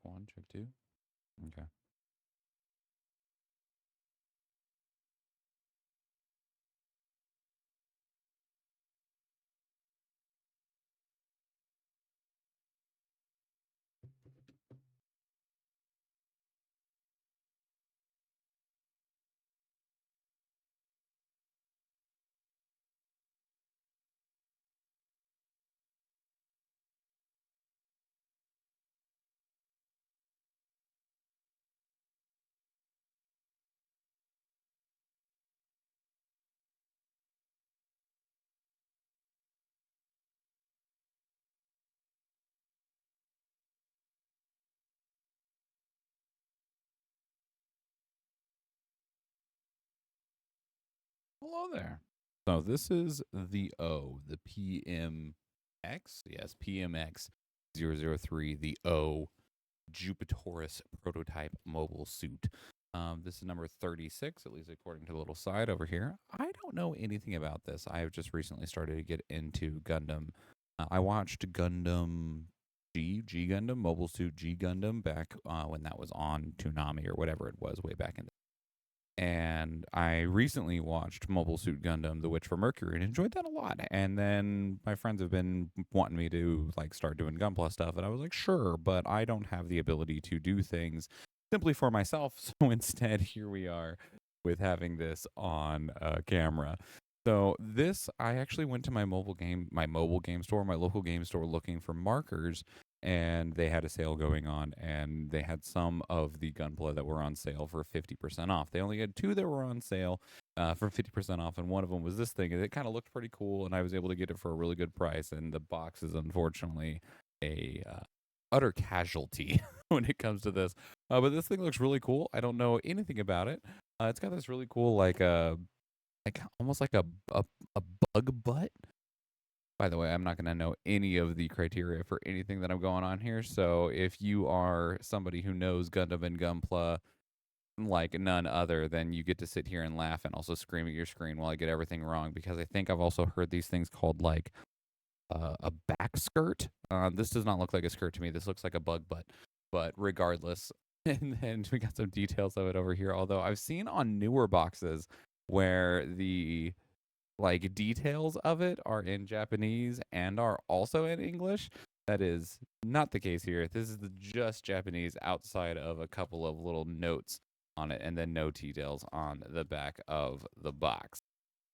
1, check 2. Okay. Hello there. So this is the O, the PMX. Yes, PMX 003, the O Jupiterus prototype mobile suit. This is number 36, at least according to the little side over here. I don't know anything about this. I have just recently started to get into Gundam. I watched Gundam G Gundam, Mobile Suit G Gundam, back when that was on Toonami or whatever it was way back in the. And I recently watched Mobile Suit Gundam: The Witch for Mercury and enjoyed that a lot. And then my friends have been wanting me to like start doing Gunpla stuff, and I was like, sure, but I don't have the ability to do things simply for myself. So instead, here we are with having this on camera. So this, I actually went to my mobile game store, my local game store, looking for markers, and they had a sale going on, and they had some of the Gunpla that were on sale for 50% off. They only had two that were on sale for 50% off, and one of them was this thing, and it kind of looked pretty cool, and I was able to get it for a really good price. And the box is unfortunately a utter casualty when it comes to this. But this thing looks really cool. I don't know anything about it. It's got this really cool like almost like a bug butt. By the way, I'm not going to know any of the criteria for anything that I'm going on here. So if you are somebody who knows Gundam and Gunpla like none other, then you get to sit here and laugh and also scream at your screen while I get everything wrong, because I think I've also heard these things called like a back skirt. This does not look like a skirt to me. This looks like a bug butt. But regardless, and then we got some details of it over here. Although I've seen on newer boxes where the like details of it are in Japanese and are also in English. That is not the case here. This is just Japanese outside of a couple of little notes on it, and then no details on the back of the box.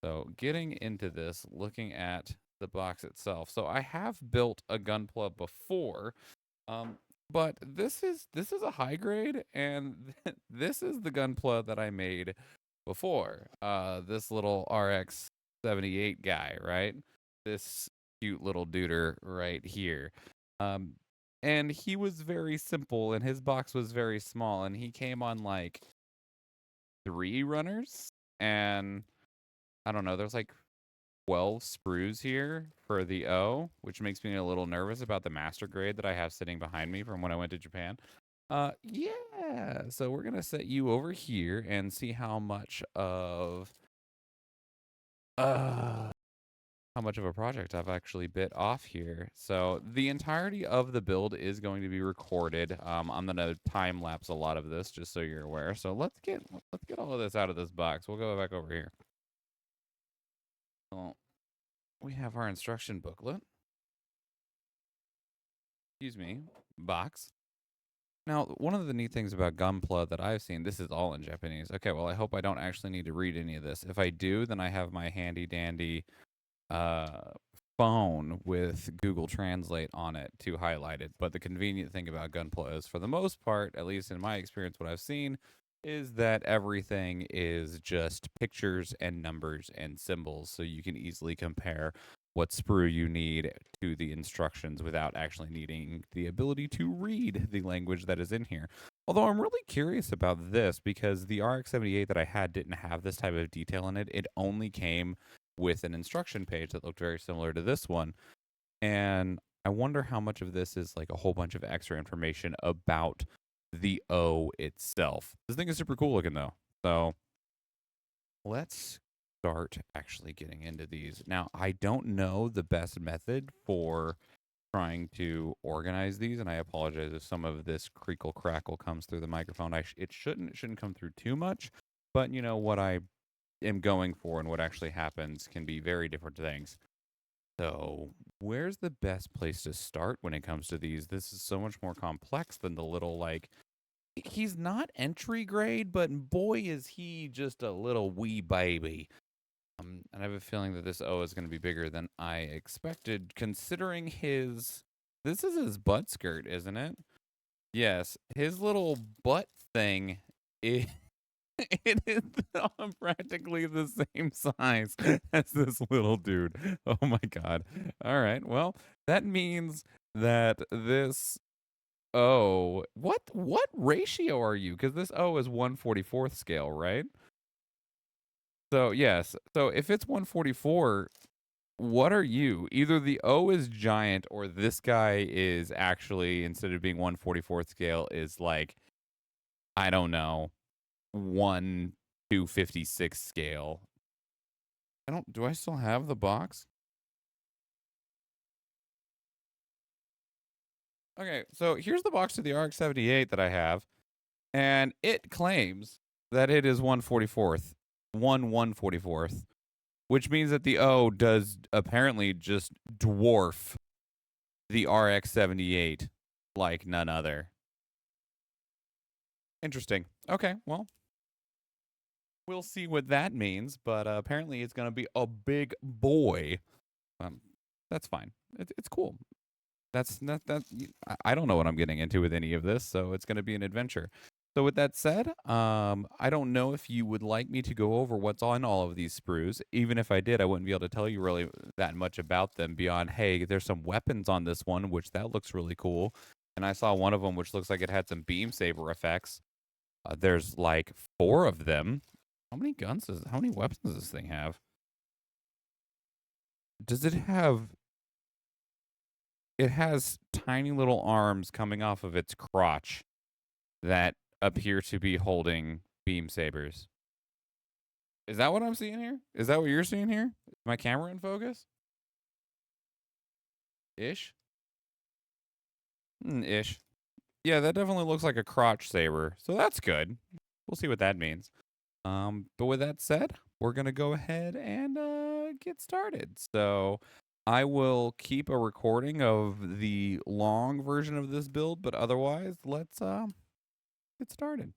So getting into this, looking at the box itself. So I have built a Gunpla before, but this is a high grade, and this is the Gunpla that I made before. This little RX 78 guy, right? This cute little duder right here. Um, and he was very simple, and his box was very small, and he came on like 3 runners, and I don't know, there's like 12 sprues here for the O, which makes me a little nervous about the master grade that I have sitting behind me from when I went to Japan. Yeah, so we're gonna set you over here and see uh how much of a project I've actually bit off here. So the entirety of the build is going to be recorded. I'm gonna time lapse a lot of this just so you're aware. So let's get all of this out of this box. We'll go back over here. Well, we have our instruction booklet. Excuse me, box. Now, one of the neat things about Gunpla that I've seen, this is all in Japanese. Okay, well, I hope I don't actually need to read any of this. If I do, then I have my handy dandy uh, phone with Google Translate on it to highlight it. But the convenient thing about Gunpla is, for the most part, at least in my experience, what I've seen is that everything is just pictures and numbers and symbols, so you can easily compare what sprue you need to the instructions without actually needing the ability to read the language that is in here. Although I'm really curious about this, because the RX-78 that I had didn't have this type of detail in it. It only came with an instruction page that looked very similar to this one. And I wonder how much of this is like a whole bunch of extra information about the O itself. This thing is super cool looking though. So let's start actually getting into these. Now, I don't know the best method for trying to organize these, and I apologize if some of this creakle crackle comes through the microphone. It shouldn't come through too much, but you know what I am going for and what actually happens can be very different things. So, where's the best place to start when it comes to these? This is so much more complex than the little like he's not entry grade, but boy is he just a little wee baby. And I have a feeling that this O is going to be bigger than I expected, considering his. This is his butt skirt, isn't it? Yes, his little butt thing. It, it is practically the same size as this little dude. Oh my god! All right, well that means that this what ratio are you? Because this O is 1/44th scale, right? So yes. So if it's 144, what are you? Either the O is giant or this guy is actually instead of being 1/44th scale is like I don't know, 1/256 scale. I don't do I still have the box? Okay, so here's the box of the RX-78 that I have, and it claims that it is 1/44th, 1/144th, which means that the O does apparently just dwarf the RX-78 like none other. Interesting. Okay, well, we'll see what that means, but apparently it's going to be a big boy. Um, that's fine. It's cool. That's not that I don't know what I'm getting into with any of this, so it's going to be an adventure. So with that said, I don't know if you would like me to go over what's on all of these sprues. Even if I did, I wouldn't be able to tell you really that much about them beyond, hey, there's some weapons on this one, which that looks really cool. And I saw one of them which looks like it had some beam saber effects. There's like 4 of them. How many weapons does this thing have? Does it have it has tiny little arms coming off of its crotch that appear to be holding beam sabers. Is that what I'm seeing here? Is that what you're seeing here? Is my camera in focus? Ish? Ish. Yeah, that definitely looks like a crotch saber. So that's good. We'll see what that means. But with that said, we're gonna go ahead and get started. So I will keep a recording of the long version of this build, but otherwise, let's get started.